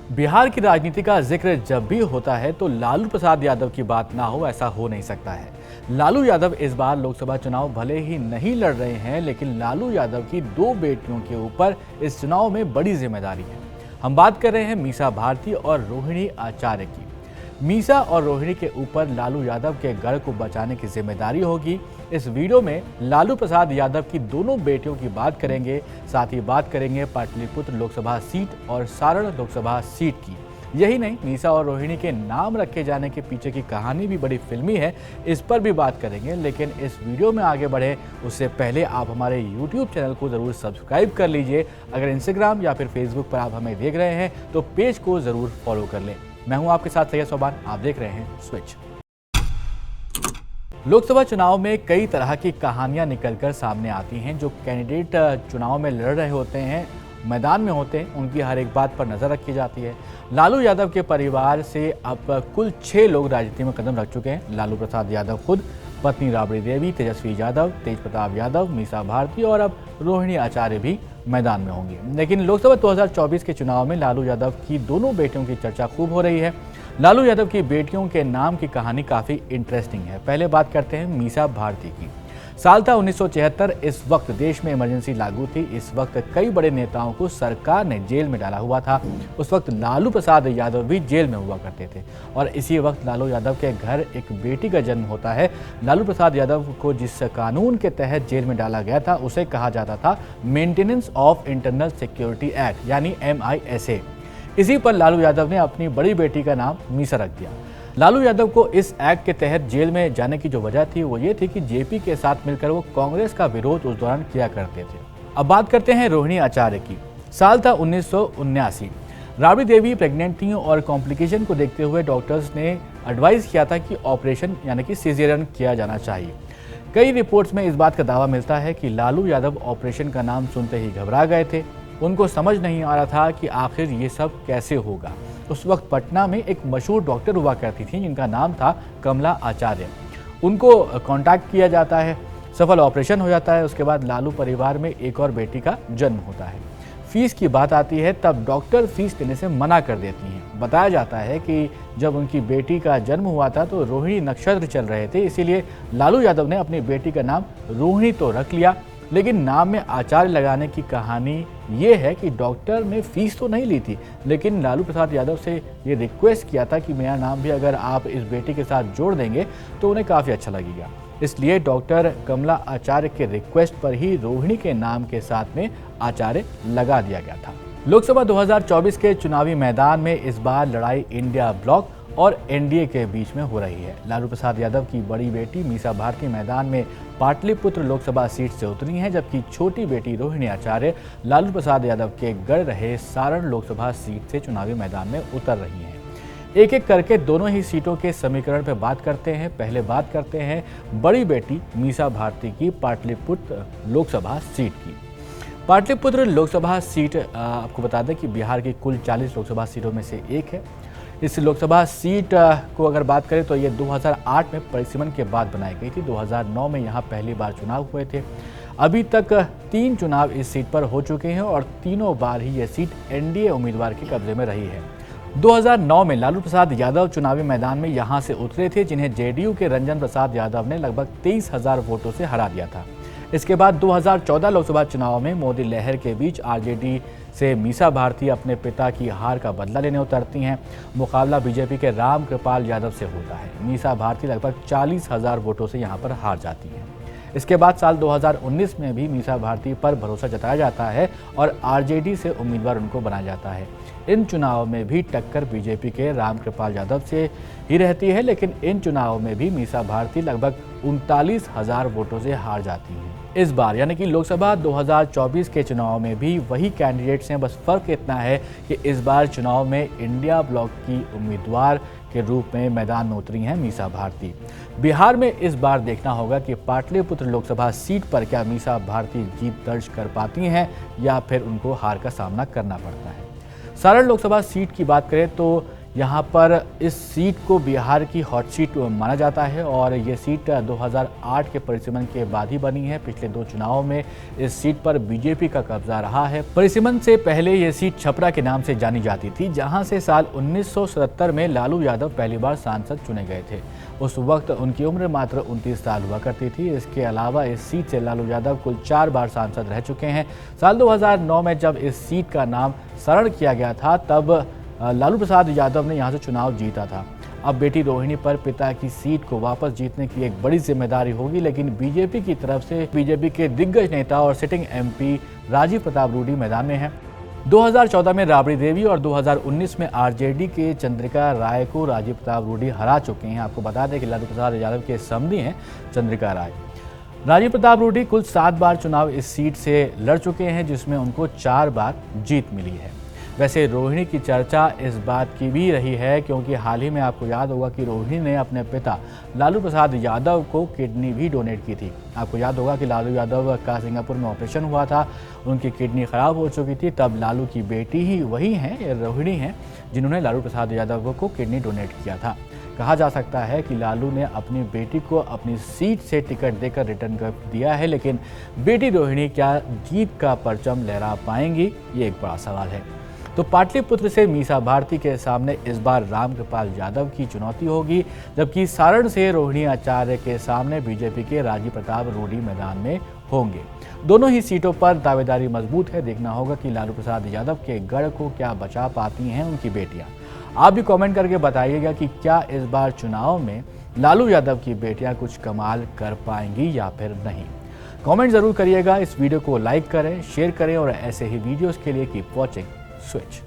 बिहार की राजनीति का जिक्र जब भी होता है तो लालू प्रसाद यादव की बात ना हो, ऐसा हो नहीं सकता है। लालू यादव इस बार लोकसभा चुनाव भले ही नहीं लड़ रहे हैं, लेकिन लालू यादव की दो बेटियों के ऊपर इस चुनाव में बड़ी जिम्मेदारी है। हम बात कर रहे हैं मीसा भारती और रोहिणी आचार्य की। मीसा और रोहिणी के ऊपर लालू यादव के गढ़ को बचाने की जिम्मेदारी होगी। इस वीडियो में लालू प्रसाद यादव की दोनों बेटियों की बात करेंगे, साथ ही बात करेंगे पाटलिपुत्र लोकसभा सीट और सारण लोकसभा सीट की। यही नहीं, मीसा और रोहिणी के नाम रखे जाने के पीछे की कहानी भी बड़ी फिल्मी है, इस पर भी बात करेंगे। लेकिन इस वीडियो में आगे बढ़े उससे पहले आप हमारे YouTube चैनल को ज़रूर सब्सक्राइब कर लीजिए। अगर इंस्टाग्राम या फिर फेसबुक पर आप हमें देख रहे हैं तो पेज को ज़रूर फॉलो कर लें। मैं हूं आपके साथ सैयद सोबान, आप देख रहे हैं स्विच। लोकसभा चुनाव में कई तरह की कहानियां निकलकर सामने आती हैं। जो कैंडिडेट चुनाव में लड़ रहे होते हैं, मैदान में होते हैं, उनकी हर एक बात पर नजर रखी जाती है। लालू यादव के परिवार से अब कुल 6 लोग राजनीति में कदम रख चुके हैं। लालू प्रसाद यादव खुद, पत्नी राबड़ी देवी, तेजस्वी यादव, तेज प्रताप यादव, मीसा भारती और अब रोहिणी आचार्य भी मैदान में होंगी। लेकिन लोकसभा 2024 के चुनाव में लालू यादव की दोनों बेटियों की चर्चा खूब हो रही है। लालू यादव की बेटियों के नाम की कहानी काफ़ी इंटरेस्टिंग है। पहले बात करते हैं मीसा भारती की। साल था 1976। इस वक्त देश में इमरजेंसी लागू थी। इस वक्त कई बड़े नेताओं को सरकार ने जेल में डाला हुआ था। उस वक्त लालू प्रसाद यादव भी जेल में हुआ करते थे और इसी वक्त लालू यादव के घर एक बेटी का जन्म होता है। लालू प्रसाद यादव को जिस कानून के तहत जेल में डाला गया था उसे कहा जाता था maintenance of internal security act, यानी MISA। इसी पर लालू यादव ने अपनी बड़ी बेटी का नाम मीसा रख दिया। लालू यादव को इस एक्ट के तहत जेल में जाने की जो वजह थी वो ये थी कि जेपी के साथ मिलकर वो कांग्रेस का विरोध उस दौरान किया करते थे। अब बात करते हैं रोहिणी आचार्य की। साल था 1979। राबड़ी देवी प्रेग्नेंट थी और कॉम्प्लिकेशन को देखते हुए डॉक्टर्स ने एडवाइस किया था कि ऑपरेशन यानी कि सिजेरियन किया जाना चाहिए। कई रिपोर्ट्स में इस बात का दावा मिलता है कि लालू यादव ऑपरेशन का नाम सुनते ही घबरा गए थे। उनको समझ नहीं आ रहा था कि आखिर ये सब कैसे होगा। उस वक्त पटना में एक मशहूर डॉक्टर हुआ करती थी जिनका नाम था कमला आचार्य। उनको कांटेक्ट किया जाता है, सफल ऑपरेशन हो जाता है। उसके बाद लालू परिवार में एक और बेटी का जन्म होता है। फीस की बात आती है तब डॉक्टर फीस देने से मना कर देती हैं। बताया जाता है कि जब उनकी बेटी का जन्म हुआ था तो रोहिणी नक्षत्र चल रहे थे, इसीलिए लालू यादव ने अपनी बेटी का नाम रोहिणी तो रख लिया, लेकिन नाम में आचार्य लगाने की कहानी ये है कि डॉक्टर ने फीस तो नहीं ली थी, लेकिन लालू प्रसाद यादव से ये रिक्वेस्ट किया था कि मेरा नाम भी अगर आप इस बेटी के साथ जोड़ देंगे तो उन्हें काफ़ी अच्छा लगेगा। इसलिए डॉक्टर कमला आचार्य के रिक्वेस्ट पर ही रोहिणी के नाम के साथ में आचार्य लगा दिया गया था। लोकसभा 2024 के चुनावी मैदान में इस बार लड़ाई इंडिया ब्लॉक और NDA के बीच में हो रही है। लालू प्रसाद यादव की बड़ी बेटी मीसा भारती मैदान में पाटलिपुत्र लोकसभा सीट से उतरी हैं, जबकि छोटी बेटी रोहिणी आचार्य लालू प्रसाद यादव के गढ़ रहे सारण लोकसभा सीट से चुनावी मैदान में उतर रही हैं। एक एक करके दोनों ही सीटों के समीकरण पर बात करते हैं। पहले बात करते हैं बड़ी बेटी मीसा भारती की पाटलिपुत्र लोकसभा सीट की। पाटलिपुत्र लोकसभा सीट आपको बता दें कि बिहार की कुल 40 लोकसभा सीटों में से एक है। इस लोकसभा सीट को अगर बात करें तो ये 2008 में परिसीमन के बाद बनाई गई थी। 2009 में यहाँ पहली बार चुनाव हुए थे। अभी तक 3 चुनाव इस सीट पर हो चुके हैं और तीनों बार ही ये सीट NDA उम्मीदवार के कब्जे में रही है। 2009 में लालू प्रसाद यादव चुनावी मैदान में यहाँ से उतरे थे, जिन्हें JDU के रंजन प्रसाद यादव ने लगभग 23,000 वोटों से हरा दिया था। इसके बाद 2014 लोकसभा चुनाव में मोदी लहर के बीच RJD से मीसा भारती अपने पिता की हार का बदला लेने उतरती हैं। मुकाबला बीजेपी के राम कृपाल यादव से होता है। मीसा भारती लगभग 40,000 वोटों से यहाँ पर हार जाती हैं। इसके बाद साल 2019 में भी मीसा भारती पर भरोसा जताया जाता है और RJD से उम्मीदवार उनको बनाया जाता है। इन चुनाव में भी टक्कर बीजेपी के राम कृपाल यादव से ही रहती है, लेकिन इन चुनाव में भी मीसा भारती लगभग 39,000 वोटों से हार जाती हैं। इस बार यानी कि लोकसभा 2024 के चुनाव में भी वही कैंडिडेट्स हैं, बस फर्क इतना है कि इस बार चुनाव में इंडिया ब्लॉक की उम्मीदवार के रूप में मैदान में उतरी हैं मीसा भारती। बिहार में इस बार देखना होगा कि पाटलिपुत्र लोकसभा सीट पर क्या मीसा भारती जीत दर्ज कर पाती हैं या फिर उनको हार का सामना करना पड़ता है। सारण लोकसभा सीट की बात करें तो यहाँ पर इस सीट को बिहार की हॉट सीट माना जाता है और ये सीट 2008 के परिसीमन के बाद ही बनी है। पिछले 2 चुनावों में इस सीट पर बीजेपी का कब्जा रहा है। परिसीमन से पहले ये सीट छपरा के नाम से जानी जाती थी, जहां से साल 1977 में लालू यादव पहली बार सांसद चुने गए थे। उस वक्त उनकी उम्र मात्र 29 साल हुआ करती थी। इसके अलावा इस सीट से लालू यादव कुल 4 बार सांसद रह चुके हैं। साल 2009 में जब इस सीट का नाम सरण किया गया था, तब लालू प्रसाद यादव ने यहां से चुनाव जीता था। अब बेटी रोहिणी पर पिता की सीट को वापस जीतने की एक बड़ी जिम्मेदारी होगी, लेकिन बीजेपी की तरफ से बीजेपी के दिग्गज नेता और सिटिंग एमपी राजीव प्रताप रूडी मैदान में हैं। 2014 में राबड़ी देवी और 2019 में आरजेडी के चंद्रिका राय को राजीव प्रताप रूडी हरा चुके हैं। आपको बता दें कि लालू प्रसाद यादव के समधी हैं चंद्रिका राय। राजीव प्रताप रूडी कुल 7 बार चुनाव इस सीट से लड़ चुके हैं, जिसमें उनको 4 बार जीत मिली है। वैसे रोहिणी की चर्चा इस बात की भी रही है क्योंकि हाल ही में आपको याद होगा कि रोहिणी ने अपने पिता लालू प्रसाद यादव को किडनी भी डोनेट की थी। आपको याद होगा कि लालू यादव का सिंगापुर में ऑपरेशन हुआ था, उनकी किडनी खराब हो चुकी थी। तब लालू की बेटी ही वही हैं, रोहिणी हैं, जिन्होंने लालू प्रसाद यादव को किडनी डोनेट किया था। कहा जा सकता है कि लालू ने अपनी बेटी को अपनी सीट से टिकट देकर रिटर्न कर दिया है, लेकिन बेटी रोहिणी क्या जीत का परचम लहरा पाएंगी, ये एक बड़ा सवाल है। तो पाटलिपुत्र से मीसा भारती के सामने इस बार रामकृपाल यादव की चुनौती होगी, जबकि सारण से रोहिणी आचार्य के सामने बीजेपी के राजीव प्रताप रूडी मैदान में होंगे। दोनों ही सीटों पर दावेदारी मजबूत है। देखना होगा कि लालू प्रसाद यादव के गढ़ को क्या बचा पाती हैं उनकी बेटियां। आप भी कमेंट करके बताइएगा कि क्या इस बार चुनाव में लालू यादव की बेटियां कुछ कमाल कर पाएंगी या फिर नहीं। कमेंट जरूर करिएगा। इस वीडियो को लाइक करें, शेयर करें और ऐसे ही वीडियोस के लिए कीप वॉचिंग स्विच।